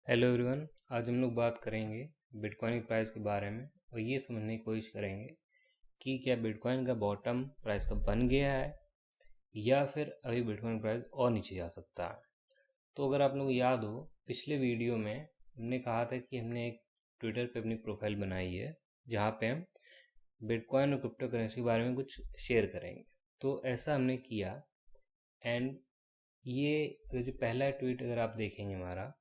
Hello everyone. आज हम लोग बात करेंगे बिटकॉइन के प्राइस के बारे में और ये समझने की कोशिश करेंगे कि क्या बिटकॉइन का बॉटम प्राइस का बन गया है या फिर अभी बिटकॉइन प्राइस और नीचे जा सकता है। तो अगर आप लोगों को याद हो, पिछले वीडियो में हमने कहा था कि हमने एक ट्विटर पे अपनी प्रोफाइल बनाई है जहाँ पे हम बिटकॉइन और क्रिप्टो करेंसी के बारे में कुछ शेयर करेंगे। तो ऐसा हमने किया एंड ये जो पहला ट्वीट अगर आप देखेंगे हमारा,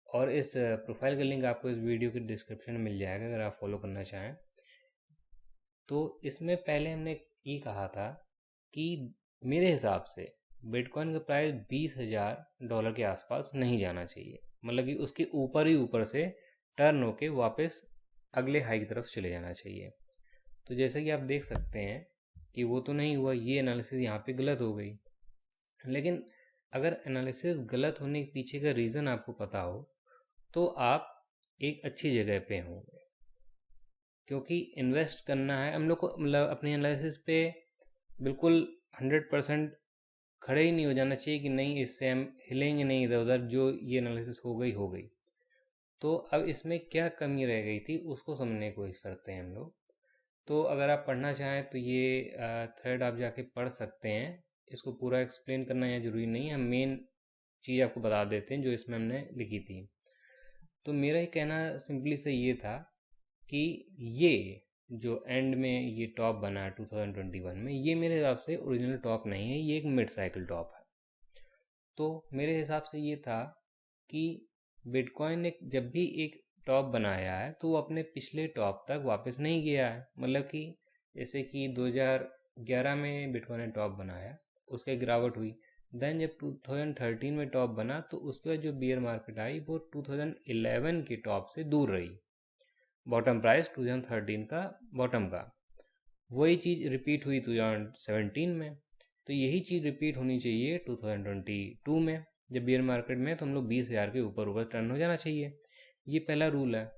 और इस प्रोफाइल का लिंक आपको इस वीडियो के डिस्क्रिप्शन में मिल जाएगा अगर आप फॉलो करना चाहें। तो इसमें पहले हमने ये कहा था कि मेरे हिसाब से बिटकॉइन का प्राइस $20,000 के आसपास नहीं जाना चाहिए, मतलब कि उसके ऊपर ही ऊपर से टर्न होके वापस अगले हाई की तरफ चले जाना चाहिए। तो जैसे कि आप देख सकते हैं कि वो तो नहीं हुआ, ये एनालिसिस यहाँ पे गलत हो गई। लेकिन अगर एनालिसिस गलत होने के पीछे का रीज़न आपको पता हो तो आप एक अच्छी जगह पे होंगे, क्योंकि इन्वेस्ट करना है हम लोग को, मतलब अपनी एनालिसिस पे बिल्कुल 100% खड़े ही नहीं हो जाना चाहिए कि नहीं इससे हम हिलेंगे नहीं इधर उधर, जो ये एनालिसिस हो गई हो गई। तो अब इसमें क्या कमी रह गई थी उसको समझने की कोशिश करते हैं हम लोग। तो अगर आप पढ़ना चाहें तो ये थ्रेड आप जाके पढ़ सकते हैं। इसको पूरा एक्सप्लेन करना यहाँ ज़रूरी नहीं है, हम मेन चीज़ आपको बता देते हैं जो इसमें हमने लिखी थी। तो मेरा ही कहना सिंपली से ये था कि ये जो एंड में ये टॉप बना है 2021 में, ये मेरे हिसाब से ओरिजिनल टॉप नहीं है, ये एक मिड साइकिल टॉप है। तो मेरे हिसाब से ये था कि बिटकॉइन ने जब भी एक टॉप बनाया है तो वो अपने पिछले टॉप तक वापस नहीं गया है। मतलब कि जैसे कि 2011 में बिटकॉइन ने टॉप बनाया, उसके गिरावट हुई। देन जब 2013 में टॉप बना तो उसके बाद जो बियर मार्केट आई वो 2011 के टॉप से दूर रही, बॉटम प्राइस 2013 का बॉटम का। वही चीज़ रिपीट हुई 2017 में। तो यही चीज़ रिपीट होनी चाहिए 2022 में। जब बियर मार्केट में तो हम लोग 20,000 के ऊपर ऊपर टर्न हो जाना चाहिए, ये पहला रूल है।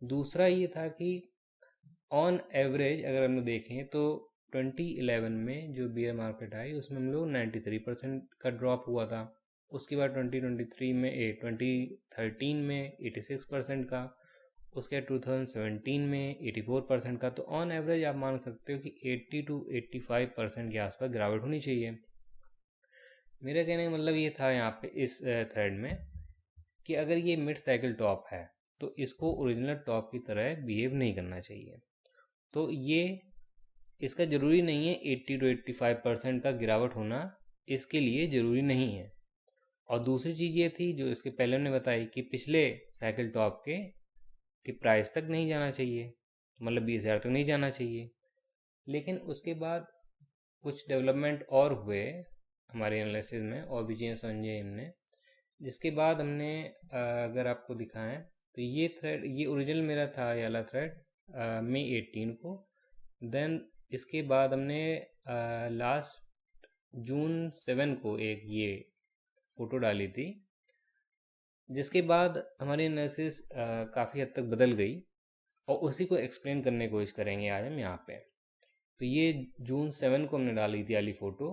दूसरा ये था कि ऑन एवरेज अगर हम लोग देखें तो 2011 में जो बियर मार्केट आई उसमें हम लोग 93% का ड्रॉप हुआ था। उसके बाद 2013 में 86% का, उसके बाद 2017 में 84% का। तो ऑन एवरेज आप मान सकते हो कि 80 to 85% के आसपास गिरावट होनी चाहिए। मेरा कहने का मतलब ये था यहाँ पे इस थ्रेड में कि अगर ये मिड साइकिल टॉप है तो इसको ओरिजिनल टॉप की तरह बिहेव नहीं करना चाहिए। तो ये इसका ज़रूरी नहीं है 80 to 85% का गिरावट होना, इसके लिए ज़रूरी नहीं है। और दूसरी चीज़ ये थी जो इसके पहले ने बताई कि पिछले साइकिल टॉप के प्राइस तक नहीं जाना चाहिए, मतलब 20,000 तक नहीं जाना चाहिए। लेकिन उसके बाद कुछ डेवलपमेंट और हुए हमारे एनालिसिस में, और भी चीज़ें समझे हमने, जिसके बाद हमने अगर आपको दिखाएं तो ये थ्रेड, ये ओरिजिनल मेरा था ये वाला थ्रेड मई 18 को। देन इसके बाद हमने लास्ट जून 7 को एक ये फ़ोटो डाली थी, जिसके बाद हमारी एनालिसिस काफ़ी हद तक बदल गई और उसी को एक्सप्लेन करने की कोशिश करेंगे आज हम यहाँ पे। तो ये जून 7 को हमने डाली थी वाली फ़ोटो।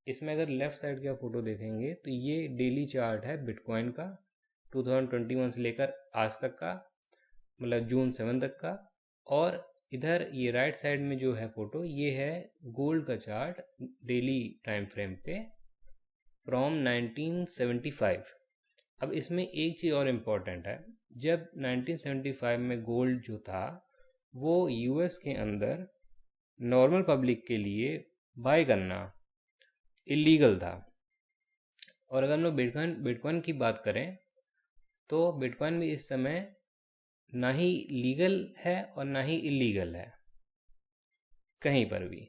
इसमें अगर लेफ़्ट साइड का फ़ोटो देखेंगे तो ये डेली चार्ट है बिटकॉइन का 2021 से लेकर आज तक का, मतलब जून 7 तक का। और इधर ये राइट साइड में जो है फ़ोटो, ये है गोल्ड का चार्ट डेली टाइम फ्रेम पे फ्रॉम 1975। अब इसमें एक चीज़ और इम्पॉर्टेंट है, जब 1975 में गोल्ड जो था वो यूएस के अंदर नॉर्मल पब्लिक के लिए बाय करना इलीगल था। और अगर हम लोग बिटकॉइन बिटकॉइन की बात करें तो बिटकॉइन भी इस समय ना ही लीगल है और ना ही इलीगल है कहीं पर भी।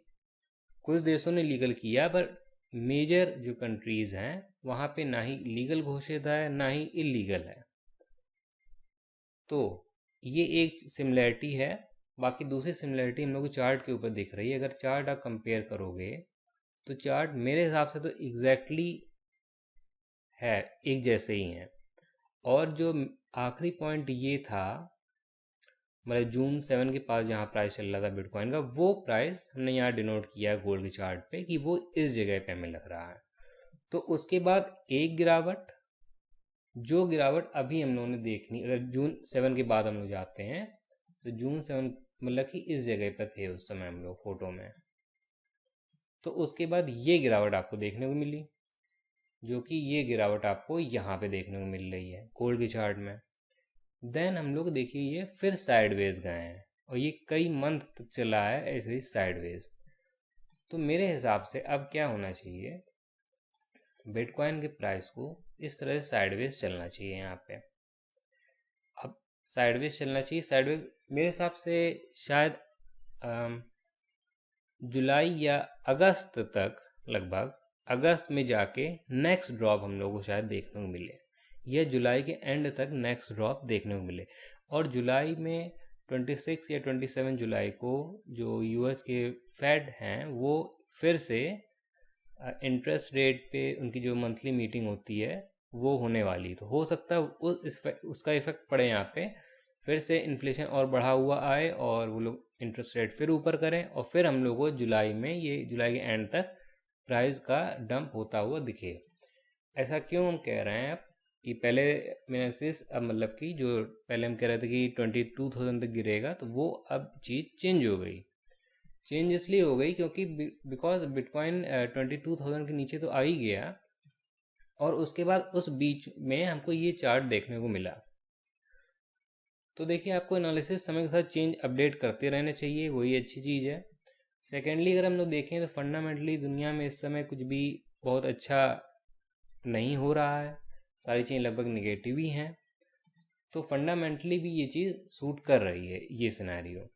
कुछ देशों ने लीगल किया पर मेजर जो कंट्रीज़ हैं वहाँ पे ना ही लीगल घोषित है ना ही इलीगल है। तो ये एक सिमिलैरिटी है। बाकी दूसरी सिमिलैरिटी हम लोग को चार्ट के ऊपर दिख रही है। अगर चार्ट आप कंपेयर करोगे तो चार्ट मेरे हिसाब से तो एग्जैक्टली है, एक जैसे ही हैं। और जो आखिरी पॉइंट ये था, मतलब जून 7 के पास जहाँ प्राइस चल रहा था बिटकॉइन का, वो प्राइस हमने यहाँ डिनोट किया है गोल्ड के चार्ट पे कि वो इस जगह पे हमें लग रहा है। तो उसके बाद एक गिरावट जो गिरावट अभी हम लोगों ने देखनी, अगर जून 7 के बाद हम लोग जाते हैं तो जून 7 मतलब कि इस जगह पर थे उस समय हम लोग फोटो में, तो उसके बाद ये गिरावट आपको देखने को मिली, जो कि ये गिरावट आपको यहाँ पे देखने को मिल रही है गोल्ड के चार्ट में। देन हम लोग देखिए ये फिर साइडवेज गए हैं और ये कई मंथ तक चला है ऐसे ही साइडवेज। तो मेरे हिसाब से अब क्या होना चाहिए, बिटकॉइन के प्राइस को इस तरह से साइडवेज चलना चाहिए यहाँ पे। अब साइडवेज चलना चाहिए, साइडवेज मेरे हिसाब से शायद जुलाई या अगस्त तक, लगभग अगस्त में जाके नेक्स्ट ड्रॉप हम लोग को शायद देखने को मिले, या जुलाई के एंड तक नेक्स्ट ड्रॉप देखने को मिले। और जुलाई में 26 या 27 जुलाई को जो यूएस के फेड हैं वो फिर से इंटरेस्ट रेट पे उनकी जो मंथली मीटिंग होती है वो होने वाली, तो हो सकता है उसका इफेक्ट पड़े यहाँ पे, फिर से इन्फ्लेशन और बढ़ा हुआ आए और वो लोग इंटरेस्ट रेट फिर ऊपर करें और फिर हम लोग को जुलाई में, ये जुलाई के एंड तक प्राइस का डंप होता हुआ दिखे। ऐसा क्यों हम कह रहे हैं अब कि पहले एनालिसिस, अब मतलब कि जो पहले हम कह रहे थे कि 22,000 तक गिरेगा, तो वो अब चीज़ चेंज हो गई। चेंज इसलिए हो गई क्योंकि बिकॉज बिटकॉइन 22,000 के नीचे तो आ ही गया और उसके बाद उस बीच में हमको ये चार्ट देखने को मिला। तो देखिए आपको एनालिसिस समय के साथ चेंज अपडेट करते रहना चाहिए, वही अच्छी चीज़ है। सेकेंडली अगर हम लोग देखें तो फंडामेंटली दुनिया में इस समय कुछ भी बहुत अच्छा नहीं हो रहा है, सारी चीज़ें लगभग निगेटिव ही हैं, तो फंडामेंटली भी ये चीज़ सूट कर रही है ये सिनेरियो।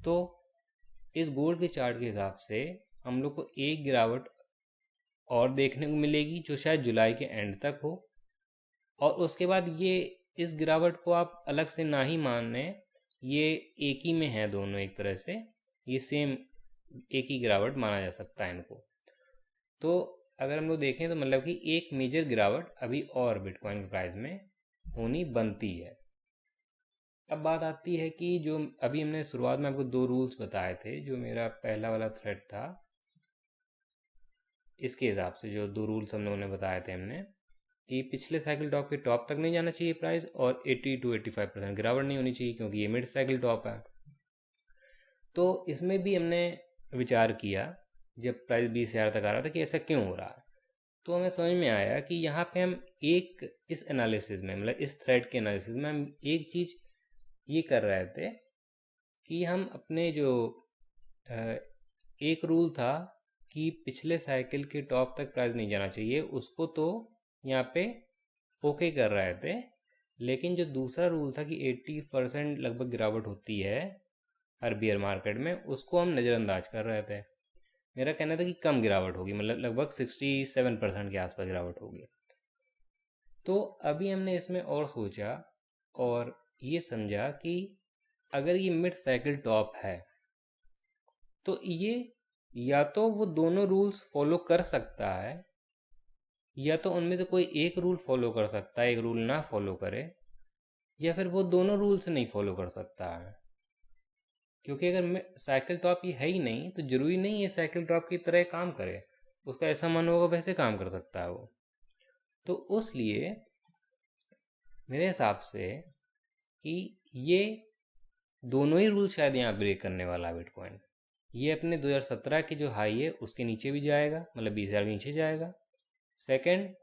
तो इस गोल्ड के चार्ट के हिसाब से हम लोग को एक गिरावट और देखने को मिलेगी जो शायद जुलाई के एंड तक हो, और उसके बाद ये इस गिरावट को आप अलग से ना ही माने, ये एक ही में है दोनों, एक तरह से ये सेम एक ही गिरावट माना जा सकता है इनको। तो अगर हम लोग देखें तो मतलब कि एक मेजर गिरावट अभी और बिटकॉइन के प्राइस में होनी बनती है। अब बात आती है कि जो अभी हमने शुरुआत में आपको 2 रूल्स बताए थे, जो मेरा पहला वाला थ्रेड था, इसके हिसाब से जो 2 रूल्स हम लोगों ने बताए थे हमने, कि पिछले साइकिल टॉप के टॉप तक नहीं जाना चाहिए प्राइस और 80 to 85% गिरावट नहीं होनी चाहिए क्योंकि ये मिड साइकिल टॉप है। तो इसमें भी हमने विचार किया जब प्राइस 20,000 तक आ रहा था कि ऐसा क्यों हो रहा है, तो हमें समझ में आया कि यहाँ पे हम एक इस एनालिसिस में, मतलब इस थ्रेड के एनालिसिस में हम एक चीज़ ये कर रहे थे कि हम अपने जो एक रूल था कि पिछले साइकिल के टॉप तक प्राइस नहीं जाना चाहिए, उसको तो यहाँ पे ओके कर रहे थे, लेकिन जो दूसरा रूल था कि 80% लगभग गिरावट होती है हर बियर मार्केट में, उसको हम नज़रअंदाज कर रहे थे। मेरा कहना था कि कम गिरावट होगी, मतलब लगभग 67% के आसपास गिरावट होगी। तो अभी हमने इसमें और सोचा और ये समझा कि अगर ये मिड साइकिल टॉप है तो ये या तो वो दोनों रूल्स फॉलो कर सकता है, या तो उनमें से कोई एक रूल फॉलो कर सकता है, एक रूल ना फॉलो करे, या फिर वो दोनों रूल्स नहीं फॉलो कर सकता है। क्योंकि अगर साइकिल टॉप ये है ही नहीं तो ज़रूरी नहीं है साइकिल टॉप की तरह काम करे, उसका ऐसा मन होगा वैसे काम कर सकता है वो। तो उसलिए मेरे हिसाब से कि ये दोनों ही रूल शायद यहाँ ब्रेक करने वाला है बिटकॉइन। ये अपने 2017 की जो हाई है उसके नीचे भी जाएगा, मतलब 20,000 के नीचे जाएगा। सेकंड,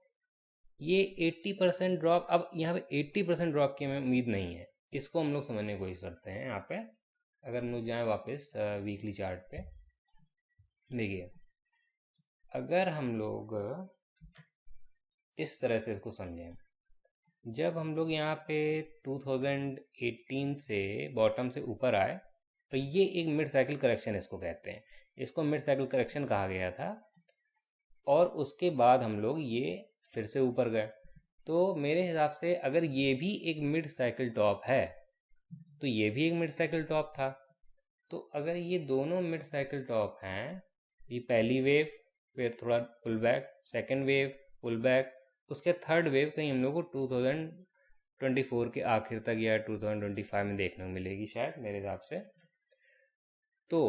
ये 80% ड्रॉप, अब यहाँ पे 80% ड्रॉप की हमें उम्मीद नहीं है, इसको हम लोग समझने की कोशिश करते हैं। यहाँ पे अगर हम लोग जाएँ वापस वीकली चार्ट पे, देखिए अगर हम लोग इस तरह से इसको समझें, जब हम लोग यहाँ पे 2018 से बॉटम से ऊपर आए तो ये एक मिड साइकिल करेक्शन इसको कहते हैं, इसको मिड साइकिल करेक्शन कहा गया था, और उसके बाद हम लोग ये फिर से ऊपर गए। तो मेरे हिसाब से अगर ये भी एक मिड साइकिल टॉप है तो ये भी एक मिड साइकिल टॉप था। तो अगर ये दोनों मिड साइकिल टॉप हैं, ये पहली वेव, फिर थोड़ा pull back, second wave pull back, उसके थर्ड वेव कहीं हम लोग को 2024 के आखिर तक या 2025 में देखने को मिलेगी शायद मेरे हिसाब से। तो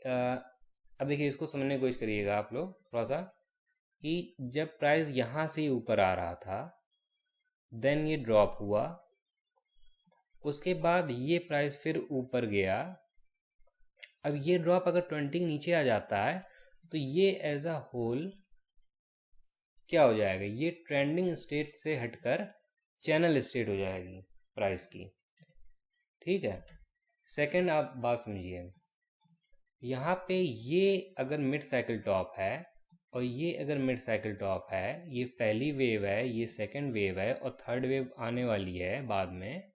अब देखिए इसको समझने की कोशिश करिएगा आप लोग थोड़ा सा, कि जब प्राइस यहाँ से ऊपर आ रहा था, देन ये ड्रॉप हुआ, उसके बाद ये प्राइस फिर ऊपर गया। अब ये ड्रॉप अगर 20 के नीचे आ जाता है तो ये एज अ होल क्या हो जाएगा, ये ट्रेंडिंग स्टेट से हटकर चैनल स्टेट हो जाएगी प्राइस की। ठीक है, सेकंड आप बात समझिए, यहाँ पे ये अगर मिड साइकिल टॉप है और ये अगर मिड साइकिल टॉप है, ये पहली वेव है, ये सेकंड वेव है और थर्ड वेव आने वाली है बाद में,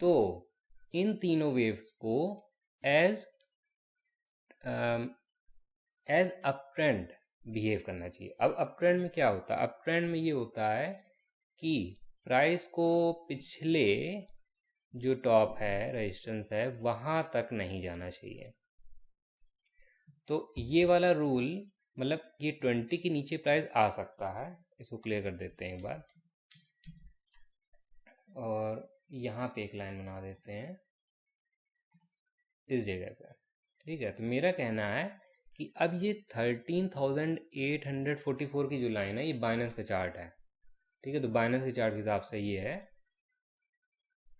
तो इन तीनों वेव्स को एज अप ट्रेंड बिहेव करना चाहिए। अब अप ट्रेंड में क्या होता है, अप ट्रेंड में ये होता है कि प्राइस को पिछले जो टॉप है, रेजिस्टेंस है, वहाँ तक नहीं जाना चाहिए। तो ये वाला रूल मतलब ये 20 के नीचे प्राइस आ सकता है, इसको क्लियर कर देते हैं एक बार, और यहाँ पे एक लाइन बना देते हैं इस जगह पे। ठीक है, तो मेरा कहना है कि अब ये 13,844 की जो लाइन है, ये बाइनेंस का चार्ट है। ठीक है, तो बाइनेंस के चार्ट के हिसाब से ये है।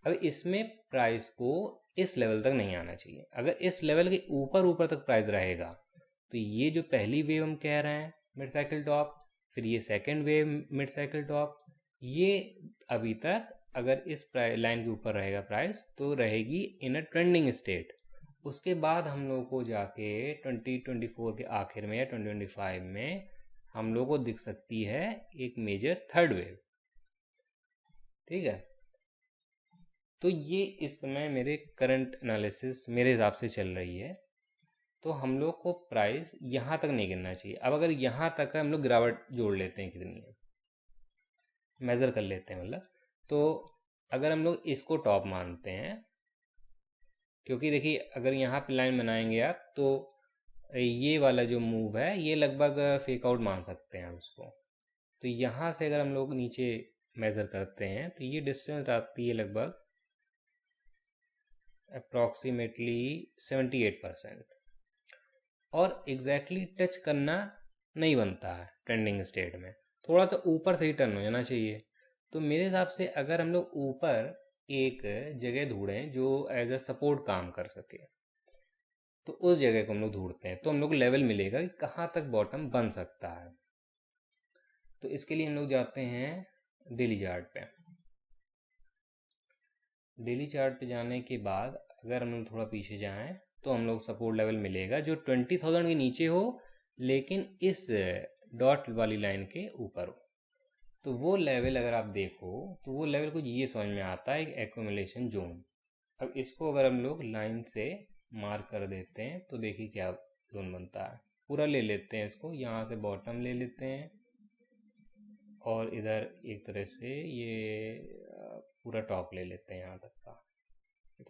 अब इसमें प्राइस को इस लेवल तक नहीं आना चाहिए। अगर इस लेवल के ऊपर तक प्राइस रहेगा तो ये जो पहली वेव हम कह रहे हैं मिड साइकिल टॉप, फिर ये second wave mid cycle top, ये अभी तक अगर इस लाइन के ऊपर रहेगा प्राइस तो रहेगी इन अ ट्रेंडिंग स्टेट। उसके बाद हम लोग को जाके 2024 के आखिर में या 2025 में हम लोग को दिख सकती है एक मेजर थर्ड वेव। ठीक है, तो ये इस समय मेरे करंट एनालिसिस मेरे हिसाब से चल रही है। तो हम लोग को प्राइस यहाँ तक नहीं गिरना चाहिए। अब अगर यहाँ तक है, हम लोग गिरावट जोड़ लेते हैं कितनी है, मेज़र कर लेते हैं मतलब। तो अगर हम लोग इसको टॉप मानते हैं, क्योंकि देखिए अगर यहाँ पे लाइन बनाएंगे आप तो ये वाला जो मूव है ये लगभग फेक आउट मान सकते हैं हम इसको। तो यहाँ से अगर हम लोग नीचे मेज़र करते हैं तो ये डिस्टेंस आती है लगभग अप्रॉक्सीमेटली 78%, और एग्जैक्टली टच करना नहीं बनता है ट्रेंडिंग स्टेट में, थोड़ा सा ऊपर से ही टर्न हो जाना चाहिए। तो मेरे हिसाब से अगर हम लोग ऊपर एक जगह ढूंढें जो एज अ सपोर्ट काम कर सके, तो उस जगह को हम लोग ढूंढते हैं, तो हम लोग को लेवल मिलेगा कि कहाँ तक बॉटम बन सकता है। तो इसके लिए हम लोग जाते हैं डेली चार्ट पे। डेली चार्ट पे जाने के बाद अगर हम लोग थोड़ा पीछे जाएं तो हम लोग सपोर्ट लेवल मिलेगा जो 20,000 के नीचे हो लेकिन इस डॉट वाली लाइन के ऊपर हो। तो वो लेवल अगर आप देखो तो वो लेवल कुछ ये समझ में आता है, एक एक्यूमुलेशन जोन। अब इसको अगर हम लोग लाइन से मार्क कर देते हैं तो देखिए क्या जोन बनता है। पूरा ले लेते हैं इसको, यहाँ से बॉटम ले लेते हैं और इधर एक तरह से ये पूरा टॉप ले लेते हैं यहाँ तक का।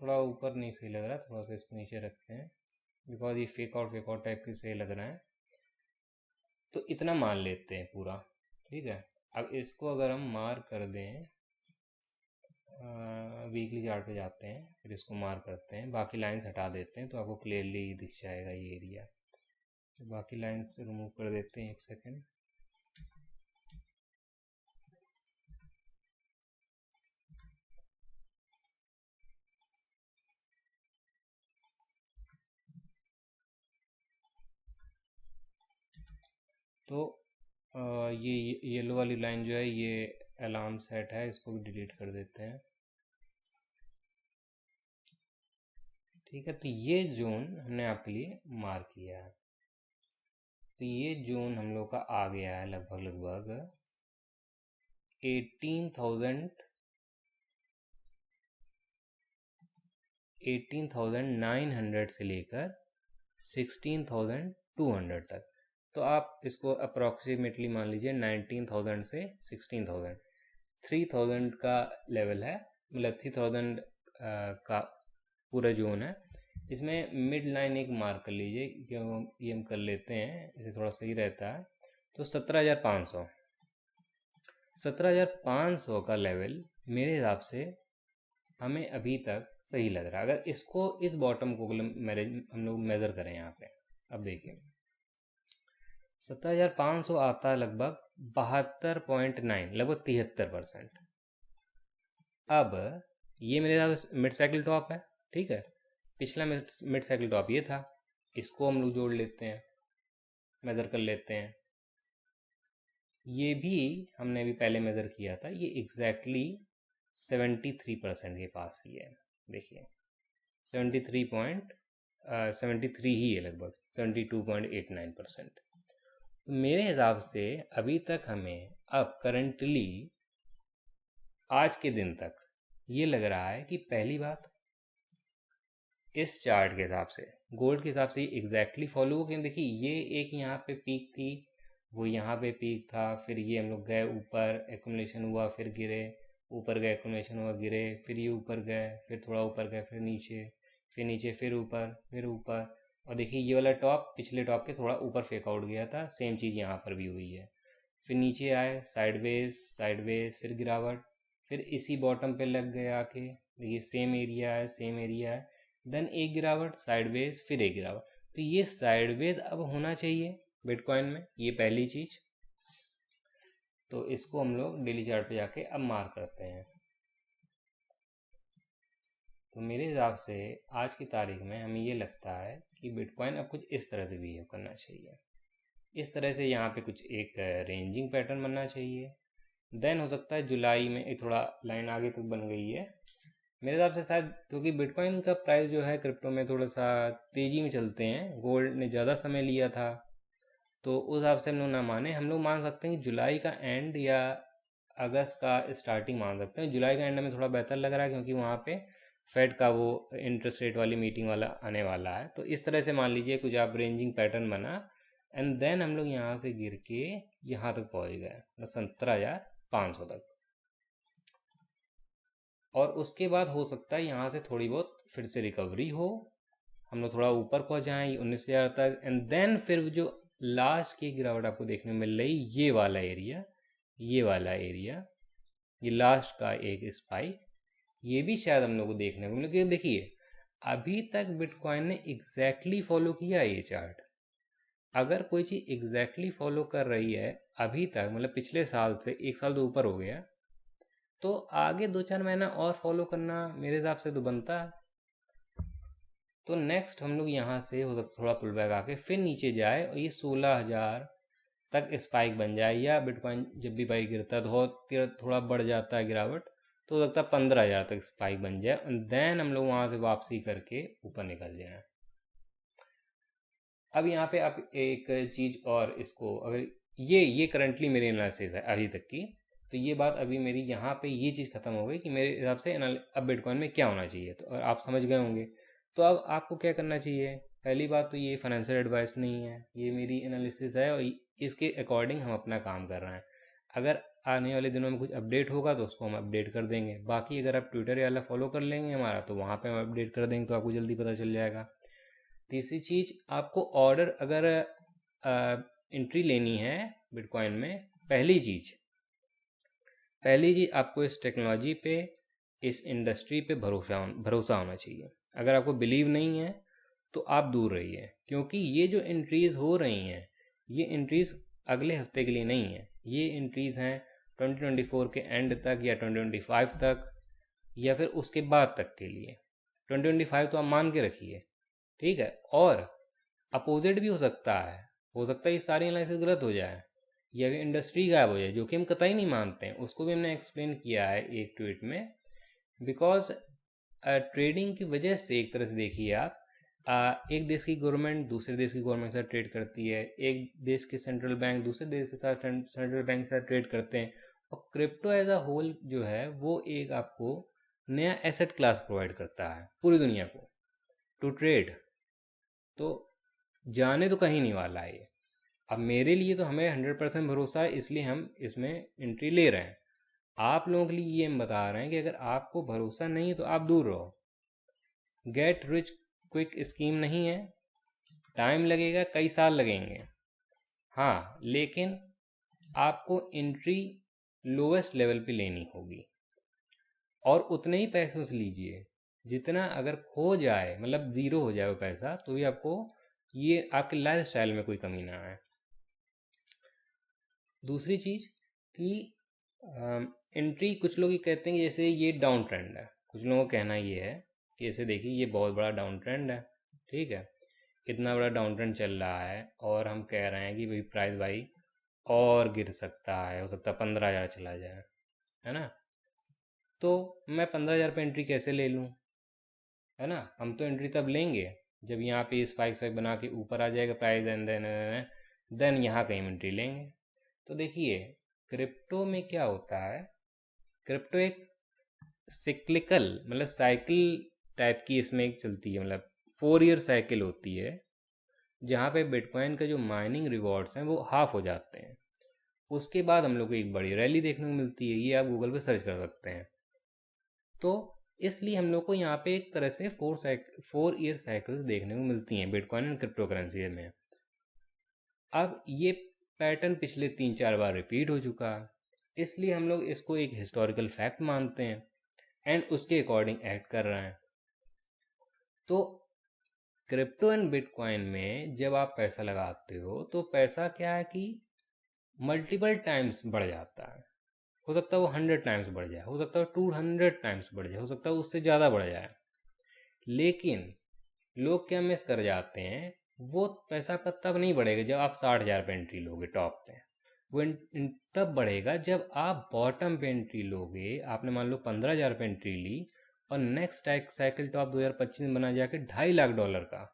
थोड़ा ऊपर नहीं सही लग रहा, थोड़ा सा इसको नीचे रखते हैं बिकॉज ये फेक आउट टाइप की सही लग रहा है। तो इतना मान लेते हैं पूरा। ठीक है, अब इसको अगर हम मार्क कर दें, वीकली चार्ट पे जाते हैं, फिर इसको मार्क करते हैं, बाकी लाइंस हटा देते हैं तो आपको क्लियरली दिख जाएगा ये एरिया। तो बाकी लाइंस रिमूव कर देते हैं, एक सेकेंड। तो ये येलो वाली लाइन जो है ये अलार्म सेट है, इसको भी डिलीट कर देते हैं। ठीक है, तो ये जोन हमने आपके लिए मार्क किया है। तो ये जोन हम लोग का आ गया है लगभग 18,900 से लेकर 16,200 तक। तो आप इसको अप्रॉक्सीमेटली मान लीजिए 19,000 से 16,000, 3,000 का लेवल है, मतलब 3,000 का पूरा जोन है। इसमें मिड लाइन एक मार्क कर लीजिए, क्यों ये हम कर लेते हैं, इसे थोड़ा सही रहता है। तो 17,500 का लेवल मेरे हिसाब से हमें अभी तक सही लग रहा है। अगर इसको इस बॉटम को हम लोग मेज़र करें यहाँ पे, अब देखिए 17,500 आता है लगभग 72.9, लगभग 73%। अब ये मेरे हिसाब मिड साइकिल टॉप है, ठीक है। पिछला मिड साइकिल टॉप ये था, इसको हम लोग जोड़ लेते हैं, मेज़र कर लेते हैं। ये भी हमने अभी पहले मेज़र किया था, ये एग्जैक्टली 73% के पास ही है। देखिए 73 ही है, लगभग 72.89%। तो मेरे हिसाब से अभी तक हमें अब करंटली आज के दिन तक ये लग रहा है कि पहली बात इस चार्ट के हिसाब से, गोल्ड के हिसाब से एग्जैक्टली फॉलो हो। क्योंकि देखिए ये एक यहाँ पे पीक थी, वो यहाँ पे पीक था, फिर ये हम लोग गए ऊपर, एक्युमुलेशन हुआ, फिर गिरे, ऊपर गए, एक्युमुलेशन हुआ, गिरे, फिर ये ऊपर गए, फिर थोड़ा ऊपर गए, फिर नीचे, फिर नीचे, फिर ऊपर, फिर ऊपर। और देखिए ये वाला टॉप पिछले टॉप के थोड़ा ऊपर फेक आउट गया था, सेम चीज़ यहाँ पर भी हुई है। फिर नीचे आए, साइडवेज साइडवेज, फिर गिरावट, फिर इसी बॉटम पे लग गए आके। देखिए सेम एरिया है, सेम एरिया है, देन एक गिरावट, साइडवेज, फिर एक गिरावट। तो ये साइडवेज अब होना चाहिए बिटकॉइन में, ये पहली चीज़। तो इसको हम लोग डेली चार्ट पे जाके अब मार्क करते हैं। तो मेरे हिसाब से आज की तारीख में हमें ये लगता है कि बिटकॉइन अब कुछ इस तरह से बिहेव करना चाहिए। इस तरह से यहाँ पे कुछ एक रेंजिंग पैटर्न बनना चाहिए। देन हो सकता है जुलाई में एक थोड़ा लाइन आगे तक बन गई है मेरे हिसाब से, शायद क्योंकि बिटकॉइन का प्राइस जो है क्रिप्टो में थोड़ा सा तेज़ी में चलते हैं, गोल्ड ने ज़्यादा समय लिया था, तो उस हिसाब से हम लोग ना माने। हम लोग मान सकते हैं कि जुलाई का एंड या अगस्त का स्टार्टिंग मान सकते हैं। जुलाई का एंड में थोड़ा बेहतर लग रहा है क्योंकि वहाँ पे फेड का वो इंटरेस्ट रेट वाली मीटिंग वाला आने वाला है। तो इस तरह से मान लीजिए कुछ आप रेंजिंग पैटर्न बना, एंड देन हम लोग यहाँ से गिर के यहाँ तक पहुँच गए, 17,500 तक। और उसके बाद हो सकता है यहाँ से थोड़ी बहुत फिर से रिकवरी हो, हम लोग थोड़ा ऊपर पहुँच जाएँ 19,000 तक, एंड देन फिर जो लास्ट की गिरावट आपको देखने को मिल रही, ये वाला एरिया, ये वाला एरिया, ये लास्ट का एक स्पाइक, ये भी शायद हम लोग को देखने को मिले। क्योंकि देखिए अभी तक बिटकॉइन ने एग्जैक्टली फॉलो किया है ये चार्ट। अगर कोई चीज़ एग्जैक्टली फॉलो कर रही है अभी तक, मतलब पिछले साल से, एक साल तो ऊपर हो गया, तो आगे 2-4 महीना और फॉलो करना मेरे हिसाब से तो बनता है। तो नेक्स्ट हम लोग यहाँ से हो सकता थोड़ा पुल बैक आके फिर नीचे जाए और ये 16,000 तक स्पाइक बन जाए, या बिटकॉइन जब भी भाई गिरता है तो थोड़ा बढ़ जाता है गिरावट, तो हो सकता है 15,000 तक स्पाइक बन जाए, और देन हम लोग वहाँ से वापसी करके ऊपर निकल जाए। अब यहाँ पे आप एक चीज़ और, इसको अगर ये करंटली मेरी एनालिसिस है अभी तक की, तो ये बात अभी मेरी यहाँ पे ये चीज़ ख़त्म हो गई कि मेरे हिसाब से अब बिटकॉइन में क्या होना चाहिए। तो आप समझ गए होंगे, तो अब आपको क्या करना चाहिए। पहली बात तो ये फाइनेंशियल एडवाइस नहीं है, ये मेरी एनालिसिस है और इसके अकॉर्डिंग हम अपना काम कर रहे हैं। अगर आने वाले दिनों में कुछ अपडेट होगा तो उसको हम अपडेट कर देंगे। बाकी अगर आप ट्विटर या फॉलो कर लेंगे हमारा, तो वहाँ पे हम अपडेट कर देंगे, तो आपको जल्दी पता चल जाएगा। तीसरी चीज़, आपको ऑर्डर अगर एंट्री लेनी है बिटकॉइन में, पहली चीज़ आपको इस टेक्नोलॉजी पे, इस इंडस्ट्री पे भरोसा होना चाहिए। अगर आपको बिलीव नहीं है तो आप दूर रहिए, क्योंकि ये जो एंट्रीज़ हो रही हैं, ये एंट्रीज़ अगले हफ्ते के लिए नहीं है, ये एंट्रीज़ हैं 2024 के एंड तक या 2025 तक, या फिर उसके बाद तक के लिए। 2025 तो आप मान के रखिए, ठीक है। और अपोजिट भी हो सकता है ये सारी एनालिसिस गलत हो जाए, या फिर इंडस्ट्री गायब हो जाए, जो कि हम कतई नहीं मानते हैं। उसको भी हमने एक्सप्लेन किया है एक ट्वीट में। बिकॉज ट्रेडिंग की वजह से, एक तरह से देखिए आप, एक देश की गवर्नमेंट दूसरे देश की गवर्नमेंट के साथ ट्रेड करती है, एक देश के सेंट्रल बैंक दूसरे देश के साथ सेंट्रल बैंक के साथ ट्रेड करते हैं, और क्रिप्टो एज अ होल जो है वो एक आपको नया एसेट क्लास प्रोवाइड करता है पूरी दुनिया को टू ट्रेड। तो जाने तो कहीं नहीं वाला है ये। अब मेरे लिए तो हमें 100% भरोसा है, इसलिए हम इसमें एंट्री ले रहे हैं। आप लोगों के लिए ये हम बता रहे हैं कि अगर आपको भरोसा नहीं है तो आप दूर रहो। गेट रिच क्विक स्कीम नहीं है, टाइम लगेगा, कई साल लगेंगे, हाँ, लेकिन आपको एंट्री लोवेस्ट लेवल पे लेनी होगी, और उतने ही पैसों से लीजिए जितना, अगर खो जाए, मतलब ज़ीरो हो जाए वो पैसा, तो भी आपको, ये आपके लाइफ स्टाइल में कोई कमी ना आए। दूसरी चीज़ कि एंट्री, कुछ लोग ये कहते हैं कि जैसे ये डाउन ट्रेंड है, कुछ लोगों का कहना ये है कि जैसे देखिए ये बहुत बड़ा डाउन ट्रेंड है, ठीक है, इतना बड़ा डाउन ट्रेंड चल रहा है और हम कह रहे हैं कि भाई प्राइस भाई और गिर सकता है, हो सकता है 15,000 चला जाए, है ना। तो मैं 15,000 पे एंट्री कैसे ले लूँ, है ना। हम तो एंट्री तब लेंगे जब यहाँ पे स्पाइक स्पाइक बना के ऊपर आ जाएगा प्राइस, एंड देन यहाँ कहीं एंट्री लेंगे। तो देखिए क्रिप्टो में क्या होता है, क्रिप्टो एक सिक्लिकल मतलब साइकिल टाइप की इसमें एक चलती है, मतलब 4 ईयर साइकिल होती है, जहाँ पे बिटकॉइन का जो माइनिंग रिवॉर्ड्स हैं वो हाफ हो जाते हैं। उसके बाद हम लोग को एक बड़ी रैली देखने को मिलती है, ये आप गूगल पे सर्च कर सकते हैं। तो इसलिए हम लोग को यहाँ पे एक तरह से 4 ईयर साइकिल्स देखने को मिलती हैं बिटकॉइन एंड क्रिप्टो करेंसी में। अब ये पैटर्न पिछले 3-4 बार रिपीट हो चुका है, इसलिए हम लोग इसको एक हिस्टोरिकल फैक्ट मानते हैं एंड उसके अकॉर्डिंग एक्ट कर रहे हैं। तो क्रिप्टो एंड बिटकॉइन में जब आप पैसा लगाते हो तो पैसा क्या है कि मल्टीपल टाइम्स बढ़ जाता है। हो सकता है वो 100 टाइम्स बढ़ जाए, हो सकता है 200 टाइम्स बढ़ जाए, हो सकता है उससे ज़्यादा बढ़ जाए। लेकिन लोग क्या मिस कर जाते हैं, वो पैसा आपका तब नहीं बढ़ेगा जब आप 60,000 पे एंट्री लोगे टॉप पे। वो तब बढ़ेगा जब आप बॉटम पे एंट्री लोगे। आपने मान लो 15,000 पे एंट्री ली और नेक्स्ट साइकिल टॉप 2025 में बना जाके $2.5 लाख का।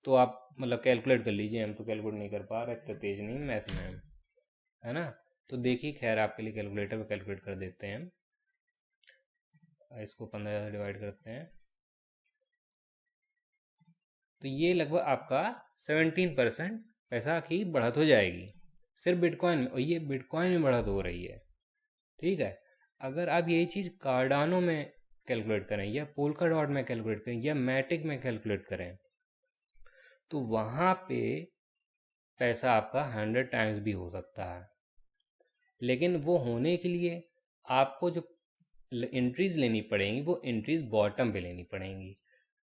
तो आप मतलब कैलकुलेट कर लीजिए, हम तो कैलकुलेट नहीं कर पा रहे, इतना तेज नहीं मैथ में हम, है ना। तो देखिए खैर आपके लिए कैलकुलेटर पे कैलकुलेट कर देते हैं, इसको 15,000 से डिवाइड करते हैं, तो ये लगभग आपका 17% पैसा की बढ़त हो जाएगी सिर्फ बिटकॉइन में, और ये बिटकॉइन में बढ़त हो रही है, ठीक है। अगर आप यही चीज़ कार्डानो में कैलकुलेट करें या पोल्का डॉट में कैलकुलेट करें या मैटिक में कैलकुलेट करें, तो वहाँ पे पैसा आपका 100 टाइम्स भी हो सकता है। लेकिन वो होने के लिए आपको जो एंट्रीज लेनी पड़ेंगी वो एंट्रीज बॉटम पे लेनी पड़ेंगी।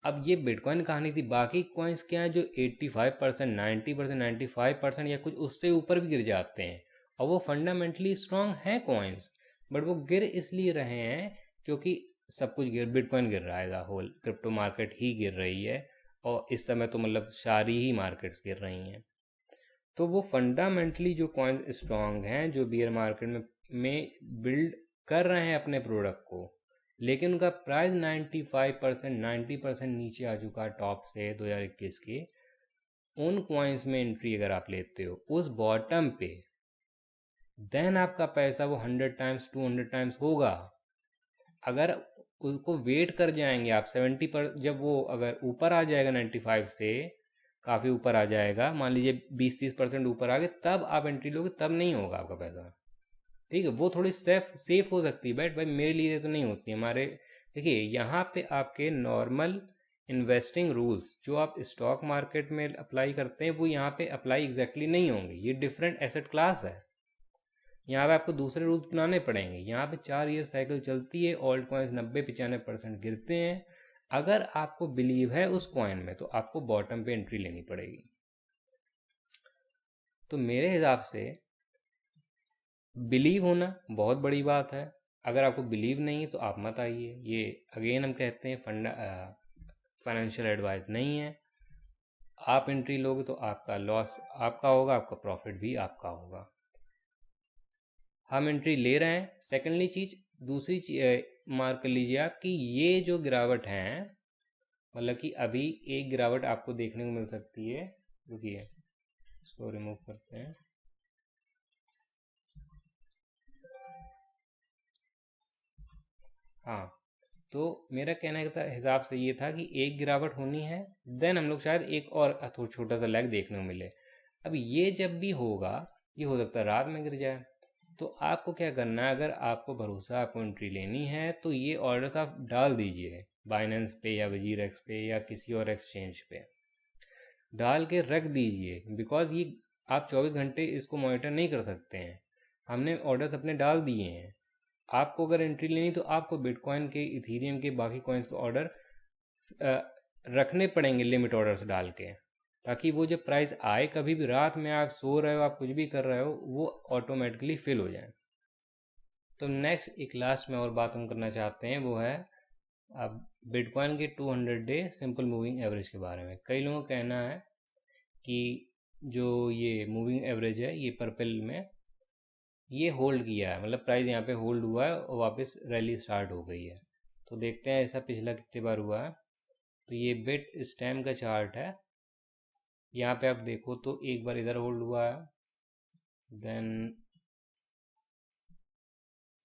अब ये बिटकॉइन कहानी थी, बाकी कॉइन्स क्या है जो 85%, 90%, 95% या कुछ उससे ऊपर भी गिर जाते हैं और वो फंडामेंटली स्ट्रांग हैं कॉइन्स, बट वो गिर इसलिए रहे हैं क्योंकि सब कुछ बिटकॉइन गिर रहा है, द होल क्रिप्टो मार्केट ही गिर रही है, और इस समय तो मतलब सारी ही मार्केट्स गिर रही हैं। तो वो फंडामेंटली जो कॉइन्स स्ट्रांग हैं, जो बियर मार्केट में बिल्ड कर रहे हैं अपने प्रोडक्ट को, लेकिन उनका प्राइस 95%, 90% नीचे आ चुका है टॉप से 2021 के, उन कॉइन्स में एंट्री अगर आप लेते हो उस बॉटम पे, देन आपका पैसा वो 100 टाइम्स 200 टाइम्स होगा। अगर उसको वेट कर जाएंगे आप 70 पर, जब वो अगर ऊपर आ जाएगा 95 से काफ़ी ऊपर आ जाएगा, मान लीजिए 20-30% ऊपर आ गए, तब आप एंट्री लोगे, तब नहीं होगा आपका पैसा, ठीक है। वो थोड़ी सेफ हो सकती है बट भाई मेरे लिए तो नहीं होती हमारे। देखिए यहाँ पे आपके नॉर्मल इन्वेस्टिंग रूल्स जो आप स्टॉक मार्केट में अप्लाई करते हैं वो यहाँ पे अप्लाई एग्जैक्टली नहीं होंगे, ये डिफरेंट एसेट क्लास है, यहाँ पे आपको दूसरे रूल्स बनाने पड़ेंगे। यहाँ पे 4 ईयर साइकिल चलती है, ऑल्ट कॉइन्स 90-95% गिरते हैं। अगर आपको बिलीव है उस कॉइन में तो आपको बॉटम पे एंट्री लेनी पड़ेगी। तो मेरे हिसाब से बिलीव होना बहुत बड़ी बात है। अगर आपको बिलीव नहीं है तो आप मत आइए। ये अगेन हम कहते हैं फाइनेंशियल एडवाइस नहीं है। आप एंट्री लोगे तो आपका लॉस आपका होगा, आपका प्रॉफिट भी आपका होगा। हम एंट्री ले रहे हैं। सेकेंडली चीज़, दूसरी चीज मार्क कर लीजिए आप कि ये जो गिरावट है, मतलब कि अभी एक गिरावट आपको देखने को मिल सकती है, रुकिए इसको रिमूव करते हैं। हाँ, तो मेरा कहने का हिसाब से ये था कि एक गिरावट होनी है, देन हम लोग शायद एक और छोटा सा लैग देखने को मिले। अब ये जब भी होगा, ये हो सकता है रात में गिर जाए, तो आपको क्या करना है, अगर आपको भरोसा आपको एंट्री लेनी है तो ये ऑर्डर्स आप डाल दीजिए बाइनेंस पे या वजीरेक्स पे या किसी और एक्सचेंज पे डाल के रख दीजिए, बिकॉज ये आप 24 घंटे इसको मॉनिटर नहीं कर सकते हैं। हमने ऑर्डर्स अपने डाल दिए हैं। आपको अगर एंट्री लेनी तो आपको बिटकॉइन के, इथीरियम के, बाकी कॉइन्स पे ऑर्डर रखने पड़ेंगे लिमिट ऑर्डर्स डाल के। ताकि वो जब प्राइस आए, कभी भी रात में आप सो रहे हो, आप कुछ भी कर रहे हो, वो ऑटोमेटिकली फिल हो जाए। तो नेक्स्ट एक लास्ट में और बात हम करना चाहते हैं, वो है अब बिटकॉइन के 200 डे सिंपल मूविंग एवरेज के बारे में। कई लोगों का कहना है कि जो ये मूविंग एवरेज है, ये पर्पल में ये होल्ड किया है, मतलब प्राइस यहाँ पे होल्ड हुआ है और वापस रैली स्टार्ट हो गई है। तो देखते हैं ऐसा पिछला कितने बार हुआ है। तो ये बिट स्टैम का चार्ट है, यहाँ पे आप देखो तो एक बार इधर होल्ड हुआ है, देन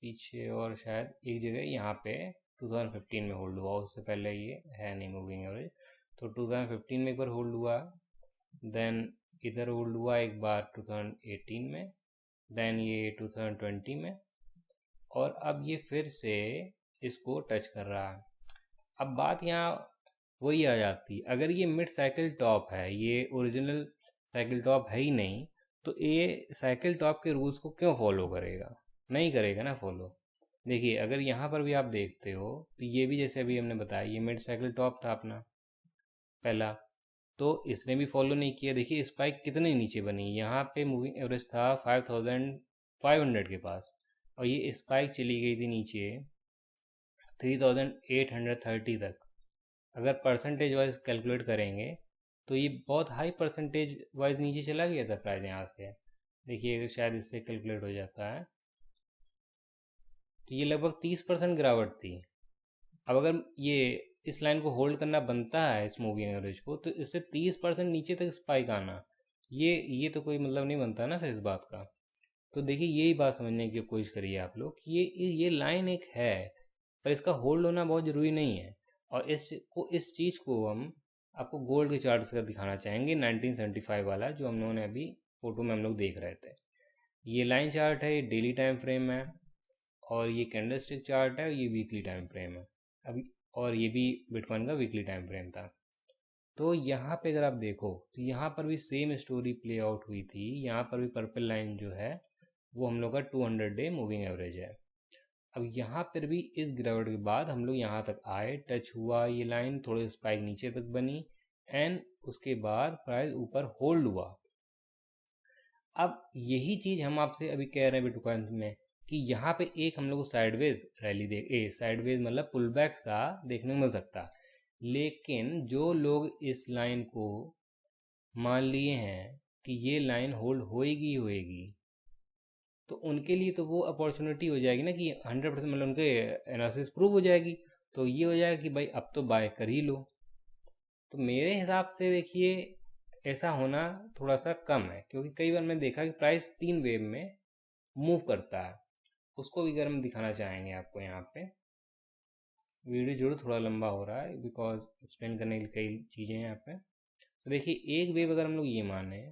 पीछे और शायद एक जगह यहाँ पे 2015 में होल्ड हुआ, उससे पहले ये है नहीं मूविंग एवरेज। तो 2015 में एक बार होल्ड हुआ, देन इधर होल्ड हुआ एक बार 2018 में, देन ये 2020 में, और अब ये फिर से इसको टच कर रहा है। अब बात यहाँ वही आ जाती, अगर ये मिड साइकिल टॉप है, ये ओरिजिनल साइकिल टॉप है ही नहीं, तो ये साइकिल टॉप के रूल्स को क्यों फॉलो करेगा? नहीं करेगा ना फॉलो। देखिए अगर यहाँ पर भी आप देखते हो तो ये भी जैसे अभी हमने बताया, ये मिड साइकिल टॉप था अपना पहला, तो इसने भी फॉलो नहीं किया। देखिए स्पाइक कितने नीचे बनी, यहाँ पे मूविंग एवरेज था 5500 के पास, और ये स्पाइक चली गई थी नीचे 3830 तक। अगर परसेंटेज वाइज कैलकुलेट करेंगे तो ये बहुत हाई परसेंटेज वाइज नीचे चला गया था प्राइस यहाँ से। देखिए शायद इससे कैलकुलेट हो जाता है, तो ये लगभग 30% गिरावट थी। अब अगर ये इस लाइन को होल्ड करना बनता है इस मूविंग एवरेज को, तो इससे 30% नीचे तक स्पाइक आना, ये तो कोई मतलब नहीं बनता ना फिर इस बात का। तो देखिए यही बात समझने की कोशिश करिए आप लोग कि ये लाइन एक है, पर इसका होल्ड होना बहुत ज़रूरी नहीं है। और इस चीज़ को हम आपको गोल्ड के चार्ट से दिखाना चाहेंगे, 1975 वाला जो हम लोगों ने अभी फोटो में हम लोग देख रहे थे। ये लाइन चार्ट है, ये डेली टाइम फ्रेम है, और ये कैंडलस्टिक चार्ट है, ये वीकली टाइम फ्रेम है अभी, और ये भी बिटकॉइन का वीकली टाइम फ्रेम था। तो यहाँ पे अगर आप देखो तो यहाँ पर भी सेम स्टोरी प्ले आउट हुई थी। यहाँ पर भी पर्पल लाइन जो है वो हम लोग का 200 डे मूविंग एवरेज है। अब यहाँ पर भी इस गिरावट के बाद हम लोग यहाँ तक आए, टच हुआ ये लाइन, थोड़े स्पाइक नीचे तक बनी, एंड उसके बाद प्राइस ऊपर होल्ड हुआ। अब यही चीज़ हम आपसे अभी कह रहे हैं बिटकॉइन में कि यहाँ पे एक हम लोग को साइडवेज रैली साइडवेज मतलब पुल बैक सा देखने को मिल सकता, लेकिन जो लोग इस लाइन को मान लिए हैं कि ये लाइन होल्ड होएगी होएगी, तो उनके लिए तो वो अपॉर्चुनिटी हो जाएगी ना कि 100% मतलब उनके एनालिसिस प्रूव हो जाएगी, तो ये हो जाएगा कि भाई अब तो बाय कर ही लो। तो मेरे हिसाब से देखिए ऐसा होना थोड़ा सा कम है, क्योंकि कई बार मैंने देखा कि प्राइस 3 वेव में मूव करता है। उसको भी अगर हम दिखाना चाहेंगे आपको, यहाँ पे वीडियो जरूर थोड़ा लंबा हो रहा है बिकॉज एक्सप्लेन करने की कई चीज़ें हैं यहाँ पे। तो देखिए एक वेव अगर हम लोग ये माने,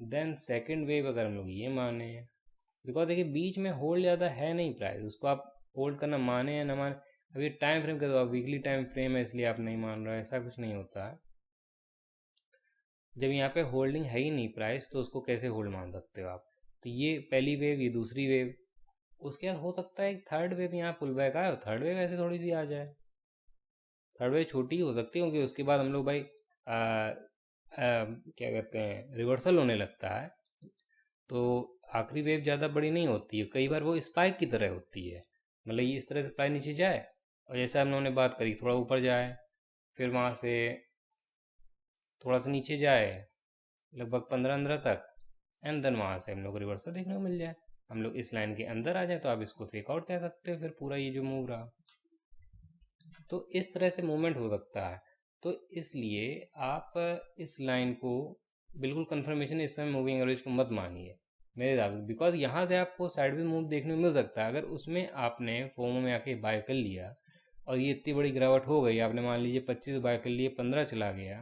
देन सेकंड वेव अगर हम लोग ये माने, बिकॉज देखिए बीच में होल्ड ज़्यादा है नहीं प्राइस, उसको आप होल्ड करना माने या ना माने। अब ये टाइम फ्रेम का, तो आप वीकली टाइम फ्रेम है इसलिए आप नहीं मान रहे, ऐसा कुछ नहीं होता है। जब यहाँ पे होल्डिंग है ही नहीं प्राइस, तो उसको कैसे होल्ड मान सकते हो आप? तो ये पहली वेव, ये दूसरी वेव, उसके बाद हो सकता है एक थर्ड वेव यहाँ पुल बैक आए, और थर्ड वेव ऐसे थोड़ी सी आ जाए। थर्ड वेव छोटी हो सकती है क्योंकि उसके बाद हम लोग भाई क्या कहते हैं, रिवर्सल होने लगता है। तो आखिरी वेव ज़्यादा बड़ी नहीं होती है, कई बार वो स्पाइक की तरह होती है, मतलब ये इस तरह से प्राइस नीचे जाए और जैसे हम लोगों ने बात करी थोड़ा ऊपर जाए, फिर वहाँ से थोड़ा सा नीचे जाए लगभग 15 तक, एंड देन वहाँ से हम लोग रिवर्सल देखने को मिल जाए, हम लोग इस लाइन के अंदर आ जाए, तो आप इसको फेक आउट कह सकते हो फिर पूरा ये जो मूव रहा। तो इस तरह से मूवमेंट हो सकता है। तो इसलिए आप इस लाइन को बिल्कुल कंफर्मेशन इस समय मूविंग एवरेज को मत मानिए मेरे हिसाब से, बिकॉज यहाँ से आपको साइडवेज मूव देखने को मिल सकता है। अगर उसमें आपने फोमो में आके बाय कर लिया और ये इतनी बड़ी गिरावट हो गई, आपने मान लीजिए 25 बाय कर लिए, 15 चला गया,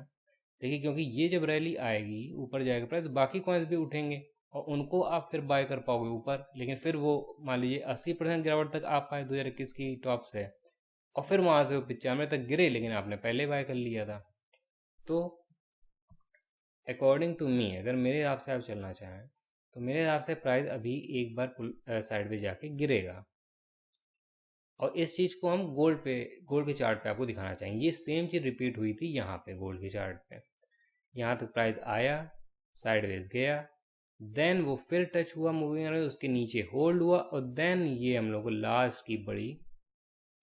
देखिए क्योंकि ये जब रैली आएगी ऊपर जाएगा प्राइस, बाकी कॉइन्स भी उठेंगे और उनको आप फिर बाय कर पाओगे ऊपर, लेकिन फिर वो मान लीजिए 80% गिरावट तक आप पाए 2021 की टॉप से, और फिर वहाँ से वो 95 तक गिरे, लेकिन आपने पहले बाय कर लिया था। तो अकॉर्डिंग टू मी, अगर मेरे हिसाब से आप चलना चाहें तो मेरे हिसाब से प्राइस अभी एक बार साइड में जाके गिरेगा। और इस चीज़ को हम गोल्ड के चार्ट पे आपको दिखाना चाहेंगे। ये सेम चीज़ रिपीट हुई थी यहाँ पे गोल्ड के चार्ट पे। यहाँ तक प्राइस आया, साइडवेज गया, देन वो फिर टच हुआ मूविंग एवरेज, उसके नीचे होल्ड हुआ और देन ये हम लोग को लास्ट की बड़ी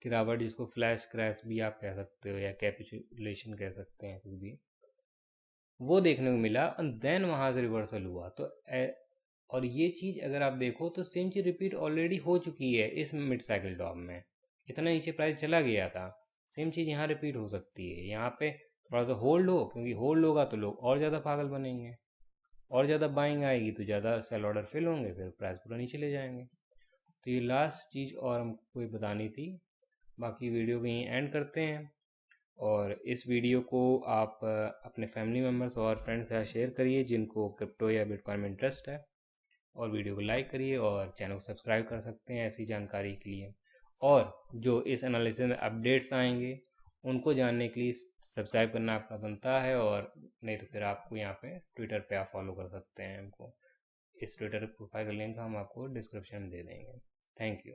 गिरावट, जिसको फ्लैश क्रैश भी आप कह सकते हो या कैपिचुलेशन कह सकते हैं, कुछ भी, वो देखने को मिला और देन वहाँ से रिवर्सल हुआ। तो और ये चीज़ अगर आप देखो तो सेम चीज़ रिपीट ऑलरेडी हो चुकी है इस मिड साइकिल टॉप में। इतना नीचे प्राइस चला गया था, सेम चीज़ यहाँ रिपीट हो सकती है। यहाँ पे थोड़ा सा होल्ड हो, क्योंकि होल्ड होगा तो लोग और ज़्यादा पागल बनेंगे, और ज़्यादा बाइंग आएगी तो ज़्यादा सेल ऑर्डर फिल होंगे, फिर प्राइस पूरा नीचे ले जाएंगे। तो ये लास्ट चीज़ और हमको बतानी थी। बाकी वीडियो को यहीं एंड करते हैं, और इस वीडियो को आप अपने फैमिली मेम्बर्स और फ्रेंड्स के साथ शेयर करिए जिनको क्रिप्टो या बिटकॉइन में इंटरेस्ट है, और वीडियो को लाइक करिए और चैनल को सब्सक्राइब कर सकते हैं ऐसी जानकारी के लिए। और जो इस एनालिसिस में अपडेट्स आएंगे उनको जानने के लिए सब्सक्राइब करना आपका बनता है, और नहीं तो फिर आपको यहाँ पे ट्विटर पे आप फॉलो कर सकते हैं हमको। इस ट्विटर प्रोफाइल का लिंक हम आपको डिस्क्रिप्शन में दे देंगे। Thank you.